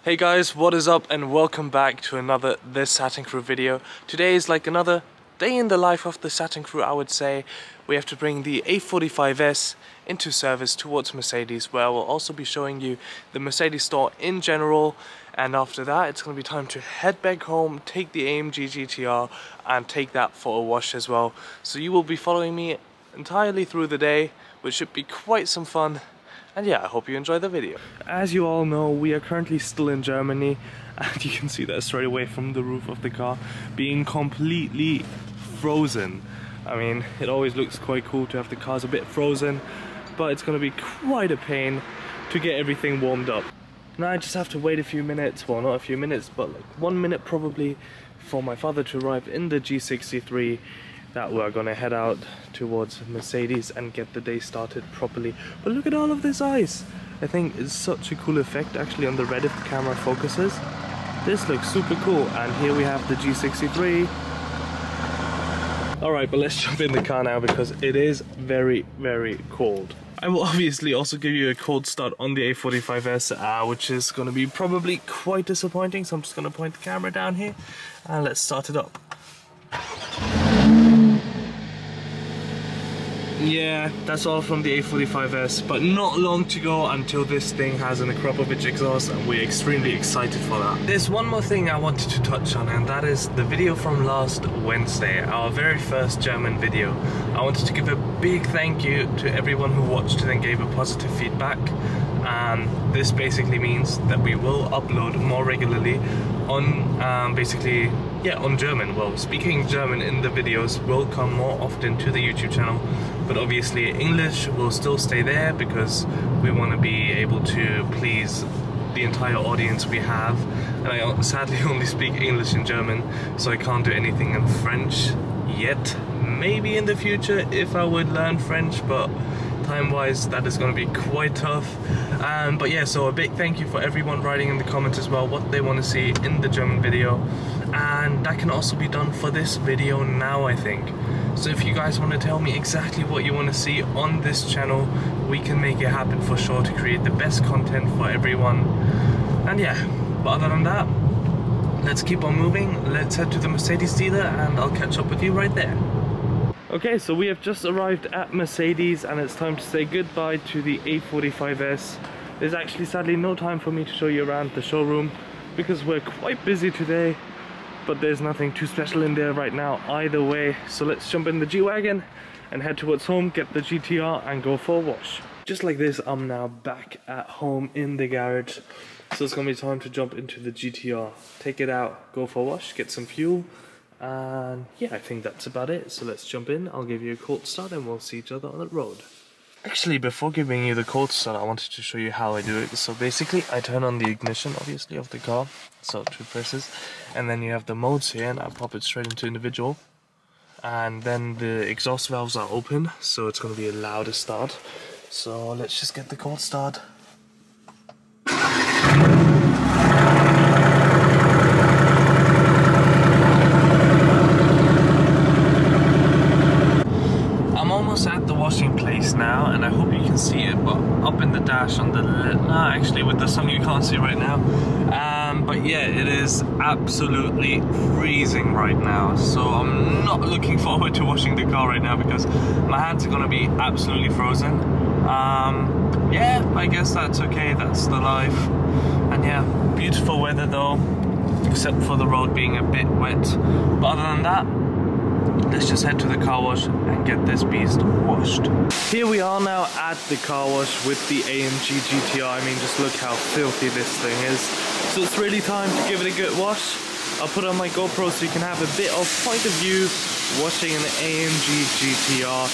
Hey guys, what is up and welcome back to another TheSatinCrew video. Today is like another day in the life of TheSatinCrew, I would say. We have to bring the A45S into service towards Mercedes, where we'll also be showing you the Mercedes store in general, and after that it's going to be time to head back home, take the AMG GTR and take that for a wash as well. So you will be following me entirely through the day, which should be quite some fun. And yeah, I hope you enjoy the video. As you all know, we are currently still in Germany, and you can see that straight away from the roof of the car being completely frozen. I mean, it always looks quite cool to have the cars a bit frozen, but it's gonna be quite a pain to get everything warmed up. Now I just have to wait a few minutes, well not a few minutes, but like 1 minute probably, for my father to arrive in the G63, that we're gonna head out towards Mercedes and get the day started properly. But look at all of this ice! I think it's such a cool effect actually on the red if the camera focuses. This looks super cool, and here we have the G63. Alright, but let's jump in the car now because it is very, very cold. I will obviously also give you a cold start on the A45S, which is going to be probably quite disappointing, so I'm just going to point the camera down here and let's start it up. Yeah, that's all from the A45S, but not long to go until this thing has an Akrapovic exhaust, and we're extremely excited for that. There's one more thing I wanted to touch on, and that is the video from last Wednesday, our very first German video. I wanted to give a big thank you to everyone who watched and gave a positive feedback. This basically means that we will upload more regularly on on German. Well, speaking German in the videos will come more often to the YouTube channel, but obviously English will still stay there because we want to be able to please the entire audience we have, and I sadly only speak English and German, so I can't do anything in French yet. Maybe in the future if I would learn French, but time-wise that is going to be quite tough. But yeah, so a big thank you for everyone writing in the comments as well what they want to see in the German video, and that can also be done for this video now, I think. So if you guys want to tell me exactly what you want to see on this channel, we can make it happen for sure to create the best content for everyone. And yeah, but other than that, let's keep on moving. Let's head to the Mercedes dealer and I'll catch up with you right there. Okay, so we have just arrived at Mercedes and it's time to say goodbye to the A45S. There's actually sadly no time for me to show you around the showroom because we're quite busy today, but there's nothing too special in there right now either way. So let's jump in the G-Wagon and head towards home, get the GTR and go for a wash. Just like this, I'm now back at home in the garage. So it's gonna be time to jump into the GTR, take it out, go for a wash, get some fuel. And yeah, I think that's about it. So let's jump in, I'll give you a cold start and we'll see each other on the road. Actually, before giving you the cold start, I wanted to show you how I do it. So basically, I turn on the ignition, obviously, of the car. So 2 presses. And then you have the modes here, and I pop it straight into individual. And then the exhaust valves are open, so it's going to be a louder start. So let's just get the cold start. At the washing place now, and I hope you can see it, but up in the dash on the actually with the sun you can't see right now, but yeah, it is absolutely freezing right now, so I'm not looking forward to washing the car right now because my hands are gonna be absolutely frozen. Yeah, I guess that's okay, that's the life. And yeah, beautiful weather though, except for the road being a bit wet, but other than that, let's just head to the car wash and get this beast washed. Here we are now at the car wash with the AMG GTR. I mean, just look how filthy this thing is. So it's really time to give it a good wash. I'll put on my GoPro so you can have a bit of point of view washing an AMG GTR.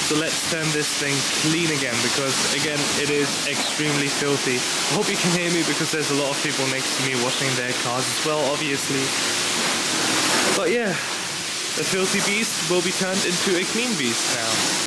So let's turn this thing clean again because again, it is extremely filthy. I hope you can hear me because there's a lot of people next to me washing their cars as well, obviously. But yeah, the filthy beast will be turned into a clean beast now.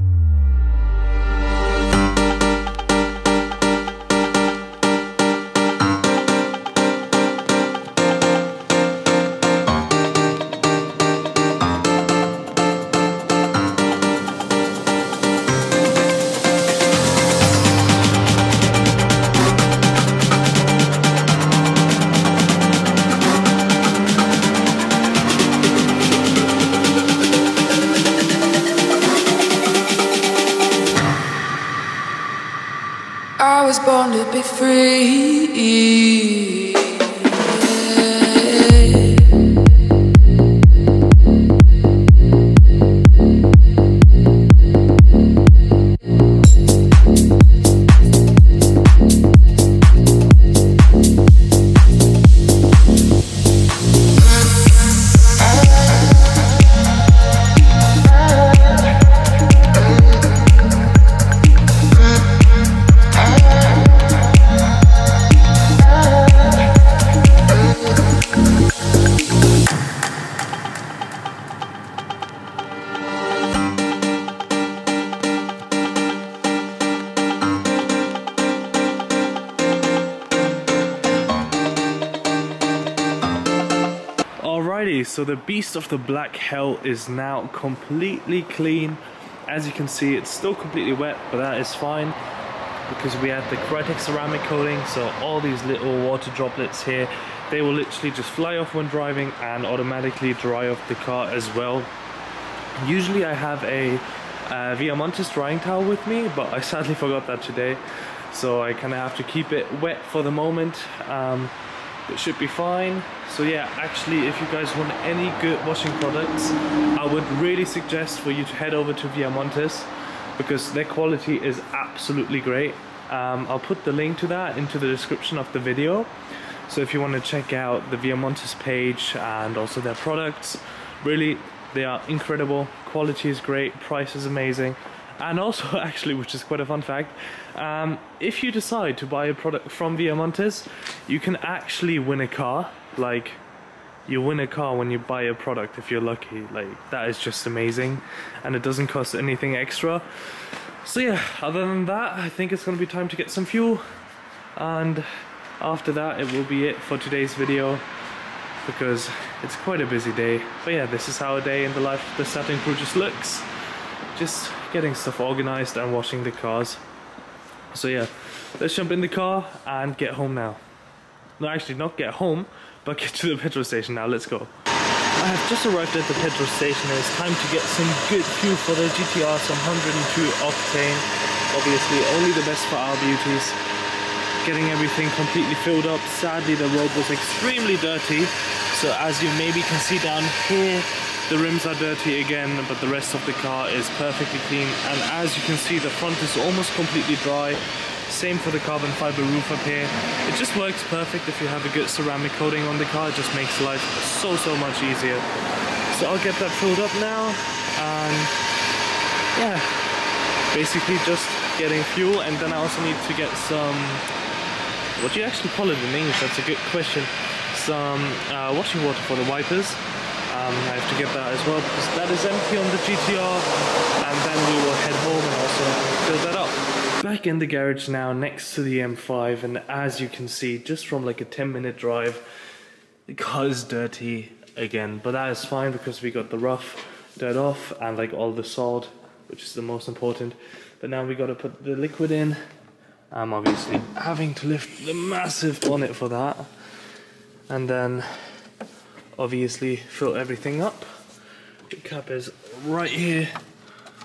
was born to be free. Alrighty, so the beast of the black hell is now completely clean. As you can see, it's still completely wet, but that is fine because we have the Crytek ceramic coating, so all these little water droplets here, they will literally just fly off when driving and automatically dry off the car as well. Usually I have a Viamontes drying towel with me, but I sadly forgot that today, so I kind of have to keep it wet for the moment. It should be fine. So yeah, actually, if you guys want any good washing products, I would really suggest for you to head over to Viamontes because their quality is absolutely great. I'll put the link to that into the description of the video. So if you want to check out the Viamontes page and also their products, really, they are incredible. Quality is great, price is amazing. And also, actually, which is quite a fun fact, if you decide to buy a product from Viamontes, you can actually win a car. Like, you win a car when you buy a product if you're lucky. Like, that is just amazing, and it doesn't cost anything extra. So yeah, other than that, I think it's gonna be time to get some fuel, and after that it will be it for today's video because it's quite a busy day. But yeah, this is how a day in the life of the Satin crew just looks. Just getting stuff organized and washing the cars. So yeah, let's jump in the car and get home now. No, actually not get home, but get to the petrol station now. Let's go. I have just arrived at the petrol station and it's time to get some good fuel for the GTR, some 102 octane. Obviously only the best for our beauties. Getting everything completely filled up. Sadly the road was extremely dirty, so as you maybe can see down here, the rims are dirty again, but the rest of the car is perfectly clean. And as you can see, the front is almost completely dry. Same for the carbon fiber roof up here. It just works perfect if you have a good ceramic coating on the car. It just makes life so much easier. So I'll get that filled up now, and yeah, basically just getting fuel. And then I also need to get some, what do you actually call it in English? That's a good question. Some washing water for the wipers. I have to get that as well because that is empty on the GTR, and then we will head home and also fill that up. Back in the garage now next to the M5, and as you can see, just from like a 10-minute drive, the car is dirty again, but that is fine because we got the rough dirt off and like all the salt, which is the most important. But now we got to put the liquid in. I'm obviously having to lift the massive bonnet for that, and then obviously fill everything up. The cap is right here,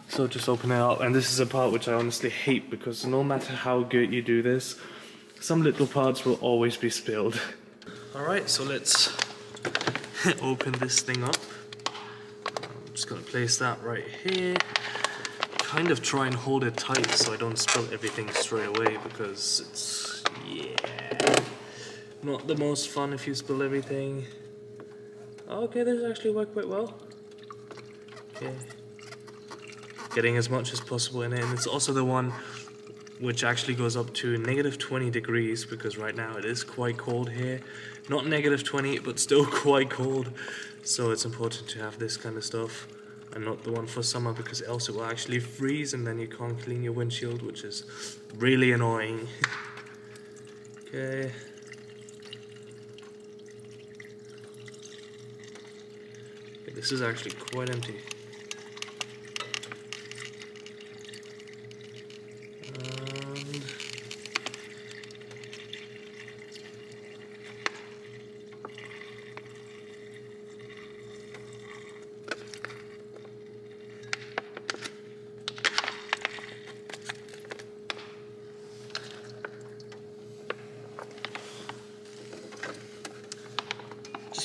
so just open it up. And this is a part which I honestly hate because no matter how good you do this, some little parts will always be spilled. Alright, so let's open this thing up. I'm just gonna place that right here. Kind of try and hold it tight so I don't spill everything straight away because it's, yeah, not the most fun if you spill everything. Okay, this actually worked quite well. Okay. Getting as much as possible in it, and it's also the one which actually goes up to -20 degrees because right now it is quite cold here. Not -20, but still quite cold. So it's important to have this kind of stuff and not the one for summer because else it will actually freeze and then you can't clean your windshield, which is really annoying. Okay. This is actually quite empty.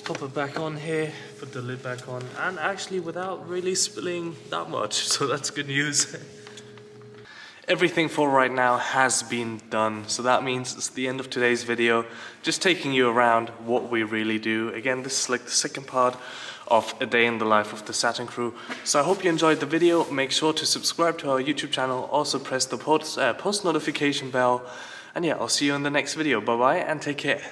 pop it back on here, put the lid back on, and actually without really spilling that much, so that's good news. Everything for right now has been done, so that means it's the end of today's video, just taking you around what we really do. Again, this is like the second part of a day in the life of the Satin crew. So I hope you enjoyed the video. Make sure to subscribe to our YouTube channel, also press the post notification bell, and yeah, I'll see you in the next video. Bye bye and take care.